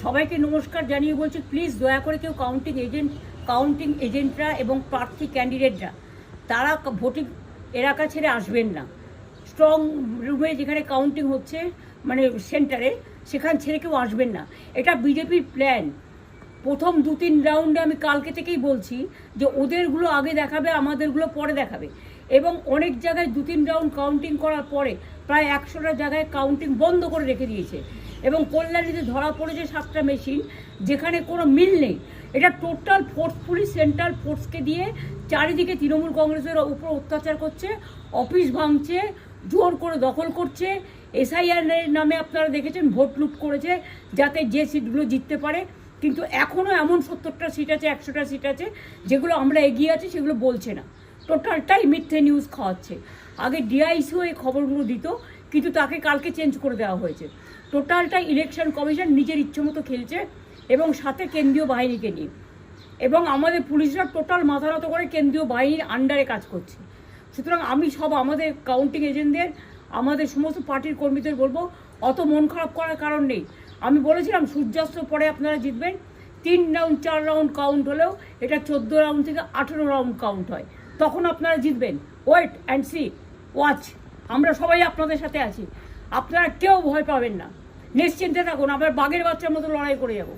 সবাইকে নমস্কার জানিয়ে বলছি, প্লিজ দয়া করে কেউ কাউন্টিং এজেন্টরা এবং প্রার্থী ক্যান্ডিডেটরা তারা ভোটিং এলাকা ছেড়ে আসবেন না। স্ট্রং রুমে যেখানে কাউন্টিং হচ্ছে, মানে সেন্টারে, সেখান ছেড়ে কেউ আসবেন না। এটা বিজেপির প্ল্যান। প্রথম 2-3 রাউন্ডে আমি কালকে থেকেই বলছি যে ওদেরগুলো আগে দেখাবে, আমাদেরগুলো পরে দেখাবে। এবং অনেক জায়গায় 2-3 রাউন্ড কাউন্টিং করার পরে প্রায় 100টা জায়গায় কাউন্টিং বন্ধ করে রেখে দিয়েছে। এবং কল্যাণীতে ধরা পড়েছে 7টা মেশিন, যেখানে কোনো মিল নেই। এটা টোটাল ফোর্সফুলি সেন্ট্রাল ফোর্সকে দিয়ে চারিদিকে তৃণমূল কংগ্রেসের উপর অত্যাচার করছে, অফিস ভাঙছে, জোর করে দখল করছে। এসআইআর নামে আপনারা দেখেছেন ভোট লুট করেছে যাতে যে সিটগুলো জিততে পারে। কিন্তু এখনও এমন 70টা সিট আছে, 100টা সিট আছে যেগুলো আমরা এগিয়ে আছি, সেগুলো বলছে না। টোটালটাই মিথ্যে নিউজ খাওয়াচ্ছে। আগে ডিআইসিও এই খবরগুলো দিত, কিন্তু তাকে কালকে চেঞ্জ করে দেওয়া হয়েছে। টোটালটাই ইলেকশন কমিশন নিজের ইচ্ছে মতো খেলছে, এবং সাথে কেন্দ্রীয় বাহিনীকে নিয়ে। এবং আমাদের পুলিশরা টোটাল মাথা নত করে কেন্দ্রীয় বাহিনীর আন্ডারে কাজ করছে। সুতরাং আমি আমাদের কাউন্টিং এজেন্টদের, আমাদের সমস্ত পার্টির কর্মীদের বলবো, অত মন খারাপ করার কারণ নেই। আমি বলেছিলাম সূর্যাস্তের পরে আপনারা জিতবেন। 3 রাউন্ড 4 রাউন্ড কাউন্ট হলেও এটা 14 রাউন্ড থেকে 18 রাউন্ড কাউন্ট হয়, তখন আপনারা জিতবেন। Wait and see, watch. আমরা সবাই আপনাদের সাথে আছি, আপনারা কেউ ভয় পাবেন না, নিশ্চিন্তে থাকুন। আমরা বাঘের বাচ্চার মতো লড়াই করে যাবো।